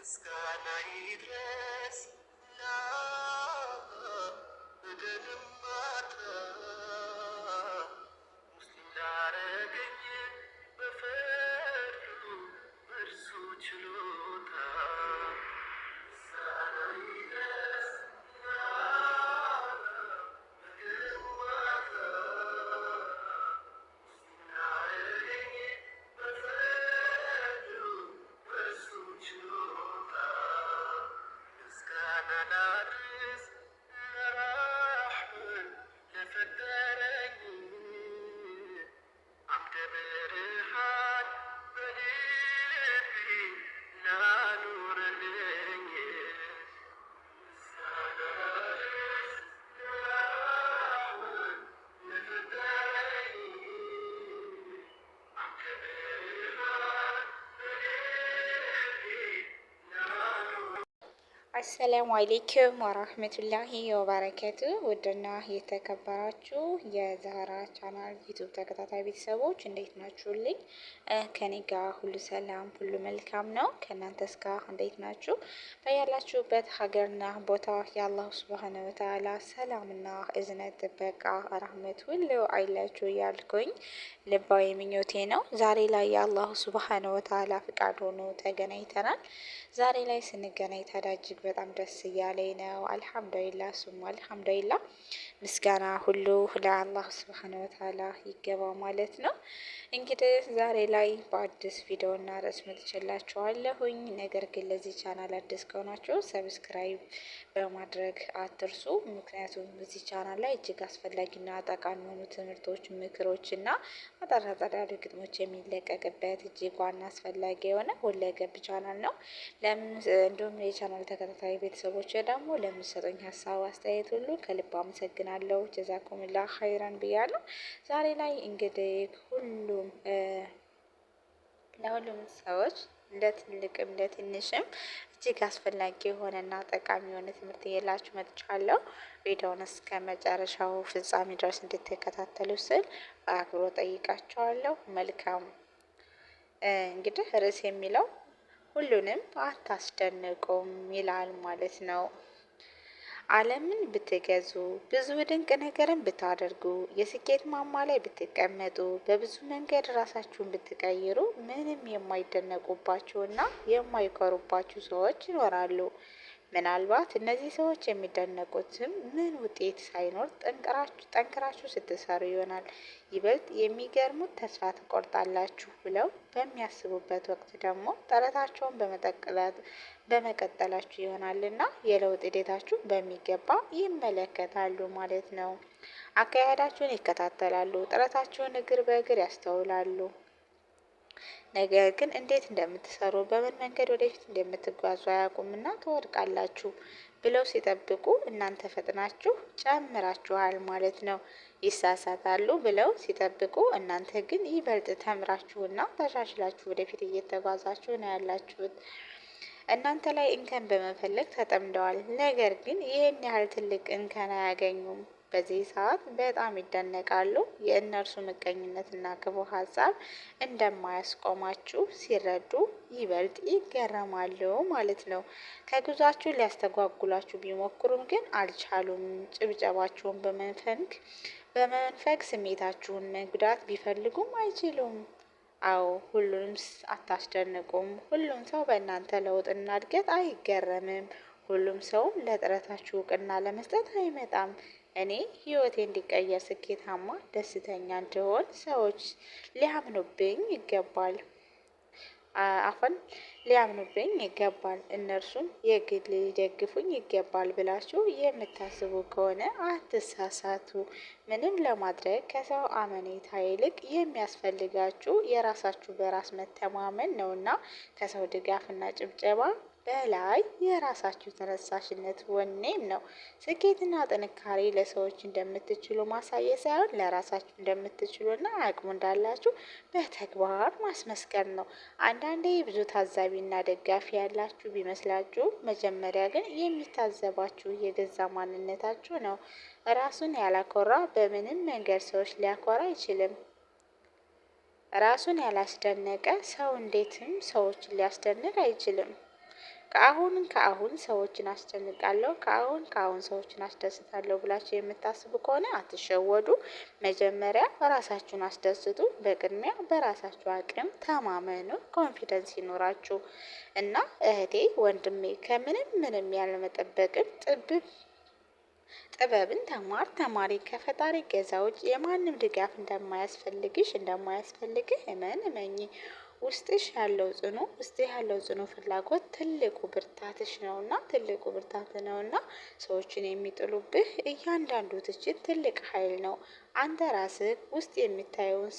ምስጋና ይድረስ ለአብ በደልም ማታ ሙስሊም ላረገኝ በፈርዱ በእርሱ ችሎታ ምስጋና ይድረስ ለአብ በደልም ማታ ሙስሊም ላረገኝ በፈርዱ በእርሱ ችሎታ ምስጋና ላድርስ ለራሕመን ለፈጠረኝ አምደ ብርሃን በልቤ ላኑርልኝ ምስጋና ላድርስ ለራሕመን ለፈጠረኝ አምደ ብርሃን በልቤ ላኑር አሰላሙ አሌይኩም ወራህመቱላሂ ወበረከቱ። ውድና የተከበራችሁ የዛህራ ቻናል ዩቱብ ተከታታይ ቤተሰቦች እንዴት ናችሁልኝ? ከኔ ጋር ሁሉ ሰላም፣ ሁሉ መልካም ነው። ከእናንተስ ጋር እንዴት ናችሁ? በያላችሁበት ሀገርና ቦታ የአላሁ ስብሃነ ወተዓላ ሰላምና እዝነት፣ ጥበቃ፣ ረህመት ሁሉ አይላችሁ እያልኩኝ ልባዊ ምኞቴ ነው። ዛሬ ላይ የአላሁ ስብሃነ ወተዓላ ፍቃድ ሆኖ ተገናኝተናል። ዛሬ ላይ ስንገናኝ ታዲያ እጅግ በጣም ደስ እያለኝ ነው። አልሐምዱሊላ ሱማ አልሐምዱሊላ፣ ምስጋና ሁሉ ለአላህ ስብሃነ ወተዓላ ይገባ ማለት ነው። እንግዲህ ዛሬ ላይ በአዲስ ቪዲዮና ርዕስ መጥቼላችኋለሁኝ። ነገር ግን ለዚህ ቻናል አዲስ ከሆናችሁ ሰብስክራይብ በማድረግ አትርሱ። ምክንያቱም በዚህ ቻናል ላይ እጅግ አስፈላጊና ጠቃሚ የሆኑ ትምህርቶች፣ ምክሮች እና አጠር ያሉ ግጥሞች የሚለቀቅበት እጅግ ዋና አስፈላጊ የሆነ ሁለገብ ቻናል ነው። እንዲሁም የቻናል ተከታታይ ቤተሰቦች ደግሞ ለምሰጡኝ ሀሳብ አስተያየት ሁሉ ከልብ አመሰግናለሁ። ጀዛኩምላ ኸይረን ብያለሁ። ዛሬ ላይ እንግዲህ ለሁሉም ሰዎች እንደ ትልቅም እንደ ትንሽም እጅግ አስፈላጊ የሆነና ጠቃሚ የሆነ ትምህርት እየላችሁ መጥቻለሁ። ቪዲዮውን እስከ መጨረሻው ፍጻሜ ድረስ እንድትከታተሉ ስል በአክብሮት ጠይቃችኋለሁ። መልካም እንግዲህ ርዕስ የሚለው ሁሉንም አታስደንቁም ይላል ማለት ነው። ዓለምን ብትገዙ፣ ብዙ ድንቅ ነገርን ብታደርጉ፣ የስኬት ማማ ላይ ብትቀመጡ፣ በብዙ መንገድ ራሳችሁን ብትቀይሩ ምንም የማይደነቁባችሁ እና የማይኮሩባችሁ ሰዎች ይኖራሉ። ምናልባት እነዚህ ሰዎች የሚደነቁትም ምን ውጤት ሳይኖር ጠንክራችሁ ስትሰሩ ይሆናል። ይበልጥ የሚገርሙት ተስፋ ትቆርጣላችሁ ብለው በሚያስቡበት ወቅት ደግሞ ጥረታቸውን በመቀጠላችሁ ይሆናልና የለውጥ ሂደታችሁ በሚገባ ይመለከታሉ ማለት ነው። አካሄዳችሁን ይከታተላሉ፣ ጥረታችሁን እግር በእግር ያስተውላሉ። ነገር ግን እንዴት እንደምትሰሩ በምን መንገድ ወደፊት እንደምትጓዙ አያውቁምና ትወድቃላችሁ ብለው ሲጠብቁ እናንተ ፈጥናችሁ ጨምራችኋል ማለት ነው። ይሳሳታሉ ብለው ሲጠብቁ እናንተ ግን ይበልጥ ተምራችሁና ተሻሽላችሁ ወደፊት እየተጓዛችሁ ነው ያላችሁት። እናንተ ላይ እንከን በመፈለግ ተጠምደዋል። ነገር ግን ይህን ያህል ትልቅ እንከን አያገኙም። በዚህ ሰዓት በጣም ይደነቃሉ። የእነርሱ ምቀኝነትና ክፉ ሀሳብ እንደማያስቆማችሁ ሲረዱ ይበልጥ ይገረማሉ ማለት ነው። ከጉዟችሁ ሊያስተጓጉላችሁ ቢሞክሩም ግን አልቻሉም። ጭብጨባችሁን በመንፈግ ስሜታችሁን መጉዳት ቢፈልጉም አይችሉም። አዎ ሁሉንም አታስደንቁም። ሁሉም ሰው በእናንተ ለውጥና እድገት አይገረምም። ሁሉም ሰውም ለጥረታችሁ እውቅና ለመስጠት አይመጣም። እኔ ህይወቴ እንዲቀየር፣ ስኬታማ፣ ደስተኛ እንድሆን ሰዎች ሊያምኑብኝ ይገባል። ሊያምኑብኝ ይገባል። እነርሱም የግል ሊደግፉኝ ይገባል ብላችሁ የምታስቡ ከሆነ አትሳሳቱ። ምንም ለማድረግ ከሰው አመኔታ ይልቅ የሚያስፈልጋችሁ የራሳችሁ በራስ መተማመን ነውና ከሰው ድጋፍና ጭብጨባ በላይ የራሳችሁ ተነሳሽነት ወኔም ነው። ስኬትና ጥንካሬ ለሰዎች እንደምትችሉ ማሳየት ሳይሆን ለራሳችሁ እንደምትችሉና አቅሙ እንዳላችሁ በተግባር ማስመስከር ነው። አንዳንዴ ብዙ ታዛቢና ደጋፊ ያላችሁ ቢመስላችሁ መጀመሪያ ግን የሚታዘባችሁ የገዛ ማንነታችሁ ነው። ራሱን ያላኮራ በምንም መንገድ ሰዎች ሊያኮራ አይችልም። ራሱን ያላስደነቀ ሰው እንዴትም ሰዎችን ሊያስደንቅ አይችልም። ከአሁን ሰዎችን አስጨንቃለሁ፣ ከአሁን ሰዎችን አስደስታለሁ ብላችሁ የምታስቡ ከሆነ አትሸወዱ። መጀመሪያ ራሳችሁን አስደስቱ። በቅድሚያ በራሳችሁ አቅም ተማመኑ፣ ኮንፊደንስ ይኖራችሁ እና እህቴ ወንድሜ ከምንም ያለመጠበቅም ጥበብን ተማሪ ከፈጣሪ ገዛ ውጭ የማንም ድጋፍ እንደማያስፈልግህ እመኚ። ውስጥሽ ያለው ጽኑ ፍላጎት ትልቁ ብርታትሽ ነውና ሰዎችን የሚጥሉብህ እያንዳንዱ ትችት ትልቅ ኃይል ነው። አንተ ራስህ ውስጥ የሚታየውን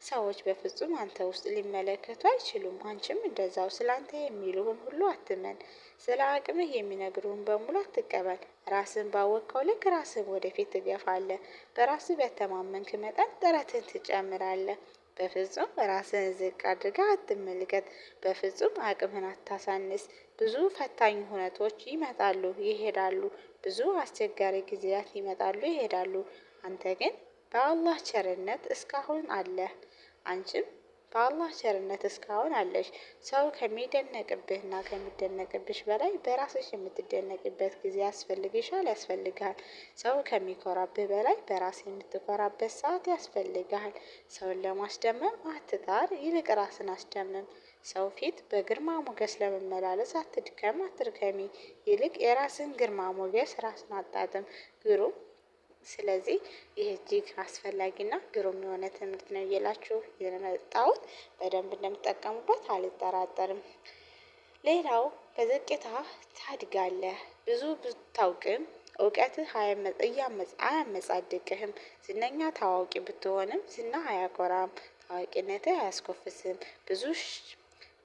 ሰዎች በፍጹም አንተ ውስጥ ሊመለከቱ አይችሉም። አንቺም እንደዛው ስላንተ የሚሉህን ሁሉ አትመን። ስለ አቅምህ የሚነግሩህን በሙሉ አትቀበል። ራስን ባወቅከው ልክ ራስን ወደፊት ትገፋለህ። በራስህ በተማመንክ መጠን ጥረትን ትጨምራለህ። በፍጹም ራስን ዝቅ አድርገህ አትመልከት። በፍጹም አቅምህን አታሳንስ። ብዙ ፈታኝ ሁነቶች ይመጣሉ ይሄዳሉ። ብዙ አስቸጋሪ ጊዜያት ይመጣሉ ይሄዳሉ። አንተ ግን በአላህ ቸርነት እስካሁን አለህ። አንቺም በአላህ ቸርነት እስካሁን አለሽ። ሰው ከሚደነቅብህና ከሚደነቅብሽ በላይ በራስሽ የምትደነቅበት ጊዜ ያስፈልግሃል። ሰው ከሚኮራብህ በላይ በራስ የምትኮራበት ሰዓት ያስፈልግሃል። ሰውን ለማስደመም አትጣር፣ ይልቅ ራስን አስደምም። ሰው ፊት በግርማ ሞገስ ለመመላለስ አትድከሚ። ይልቅ የራስን ግርማ ሞገስ ራስን አጣጥም። ግሩም። ስለዚህ ይህ እጅግ አስፈላጊና ግሩም የሆነ ትምህርት ነው እየላችሁ የመጣሁት። በደንብ እንደምትጠቀሙበት አልጠራጠርም። ሌላው በዝቅታ ታድጋለህ። ብዙ ብታውቅም እውቀትህ አያመጻድቅህም። ዝነኛ ታዋቂ ብትሆንም ዝና አያኮራም። ታዋቂነትህ አያስኮፍስም። ብዙ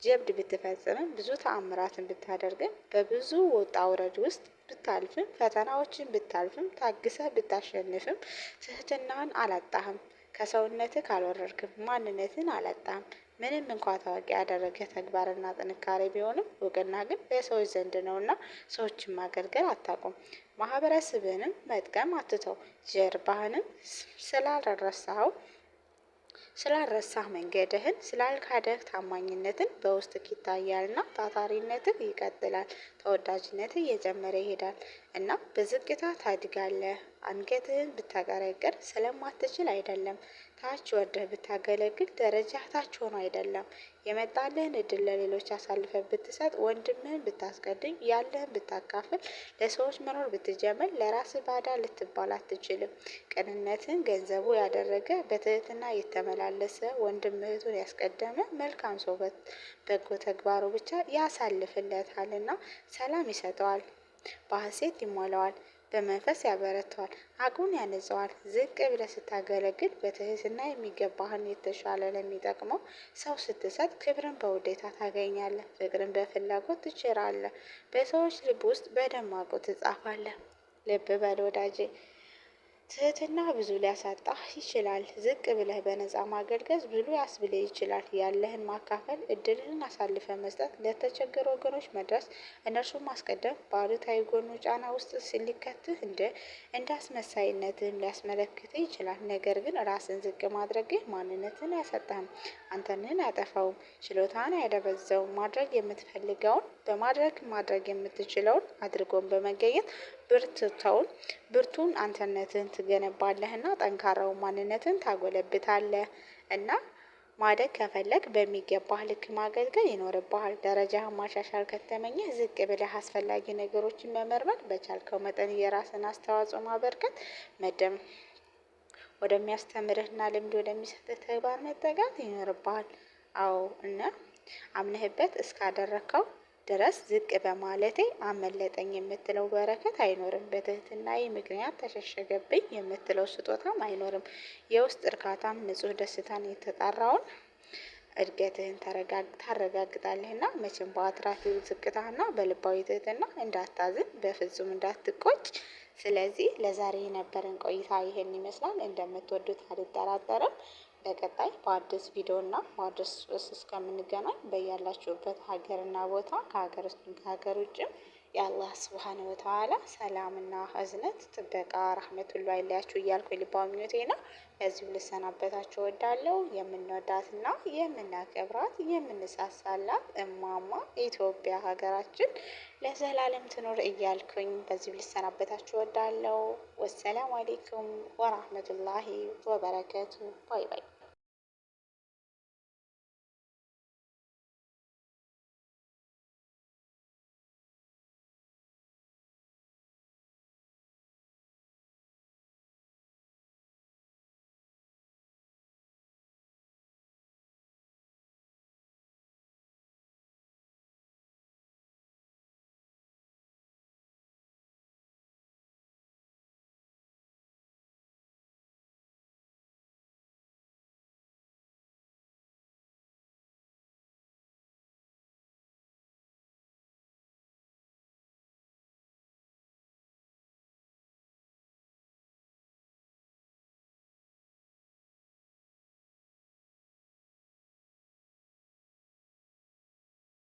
ጀብድ ብትፈጽምም ብዙ ተአምራትን ብታደርግም በብዙ ውጣ ውረድ ውስጥ ብታልፍም ፈተናዎችን ብታልፍም ታግሰህ ብታሸንፍም ትህትናህን አላጣህም። ከሰውነትህ ካልወረድክም ማንነትን አላጣህም። ምንም እንኳ ታዋቂ ያደረገ ተግባርና ጥንካሬ ቢሆንም እውቅና ግን በሰዎች ዘንድ ነውና ሰዎችን ማገልገል አታቁም። ማህበረሰብንም መጥቀም አትተው። ጀርባህንም ስላልረሳህ መንገድህን ስላልካደህ ታማኝነትን በውስጥህ ይታያልና ታታሪነትህ ይቀጥላል። ተወዳጅነትህ እየጨመረ ይሄዳል እና በዝቅታ ታድጋለህ። አንገትህን ብታቀረቅር ስለማትችል አይደለም። ታች ወርደህ ብታገለግል ደረጃህ ታች ሆኖ አይደለም። የመጣልህን እድል ለሌሎች አሳልፈህ ብትሰጥ፣ ወንድምህን ብታስቀድም፣ ያለህን ብታካፍል፣ ለሰዎች መኖር ብትጀምር ለራስህ ባዳ ልትባል አትችልም። ቅንነትን ገንዘቡ ያደረገ በትህትና የተመላለሰ ወንድም እህቱን ያስቀደመ መልካም ሰው በጎ ተግባሩ ብቻ ያሳልፍለታልና ሰላም ይሰጠዋል፣ በሐሴት ይሞላዋል፣ በመንፈስ ያበረታዋል፣ አቅሙን ያነጸዋል። ዝቅ ብለህ ስታገለግል በትህትና የሚገባህን የተሻለ ለሚጠቅመው ሰው ስትሰጥ ክብርን በውዴታ ታገኛለህ። ፍቅርን በፍላጎት ትችራለህ። በሰዎች ልብ ውስጥ በደማቁ ትጻፋለህ። ልብ በል ወዳጄ፣ ትህትና ብዙ ሊያሳጣህ ይችላል። ዝቅ ብለህ በነፃ ማገልገል ብዙ ያስብልህ ይችላል። ያለህን ማካፈል፣ እድልህን አሳልፈ መስጠት፣ ለተቸገሩ ወገኖች መድረስ፣ እነርሱን ማስቀደም በአሉታዊ ጎኑ ጫና ውስጥ ሊከትህ እንደ አስመሳይነትህም ሊያስመለክትህ ይችላል። ነገር ግን ራስን ዝቅ ማድረግህ ማንነትን አያሳጣህም፣ አንተነህን አያጠፋውም፣ ችሎታህን አያደበዘውም። ማድረግ የምትፈልገውን በማድረግ ማድረግ የምትችለውን አድርጎን በመገኘት ብርቱን አንተነትን ትገነባለህና ጠንካራውን ማንነትን ታጎለብታለህ። እና ማደግ ከፈለግ በሚገባህ ልክ ማገልገል ይኖርብሃል። ደረጃህን ማሻሻል ከተመኘህ ዝቅ ብለህ አስፈላጊ ነገሮችን መመርመር፣ በቻልከው መጠን የራስን አስተዋጽኦ ማበርከት፣ ወደሚያስተምርህና ልምድ ወደሚሰጥህ ተግባር መጠጋት ይኖርብሃል። አዎ እና አምነህበት እስካደረግከው ድረስ ዝቅ በማለቴ አመለጠኝ የምትለው በረከት አይኖርም። በትህትናዬ ምክንያት ተሸሸገብኝ የምትለው ስጦታም አይኖርም። የውስጥ እርካታም ንጹህ ደስታን የተጣራውን እድገትህን ታረጋግጣለህና መቼም በአትራፊው ዝቅታና በልባዊ ትህትና እንዳታዝን፣ በፍጹም እንዳትቆጭ። ስለዚህ ለዛሬ የነበረን ቆይታ ይሄን ይመስላል። እንደምትወዱት አልጠራጠርም። በቀጣይ በአዲስ ቪዲዮ እና በአዲስ ርዕስ እስከምንገናኝ በያላችሁበት ሀገርና ቦታ ከሀገር ውስጥም ከሀገር ውጭም የአላህ ስብሓን ወተዓላ ሰላምና እዝነት ጥበቃ ረህመቱላ አይለያችሁ እያልኩ የልባዊ ምኞቴ ነው። በዚሁ ልሰናበታችሁ እወዳለሁ። የምንወዳትና የምናከብራት የምንሳሳላት እማማ ኢትዮጵያ ሀገራችን ለዘላለም ትኖር እያልኩኝ በዚሁ ልሰናበታችሁ እወዳለሁ። ወሰላሙ አሌይኩም ወራህመቱላሂ ወበረከቱ። ባይ ባይ።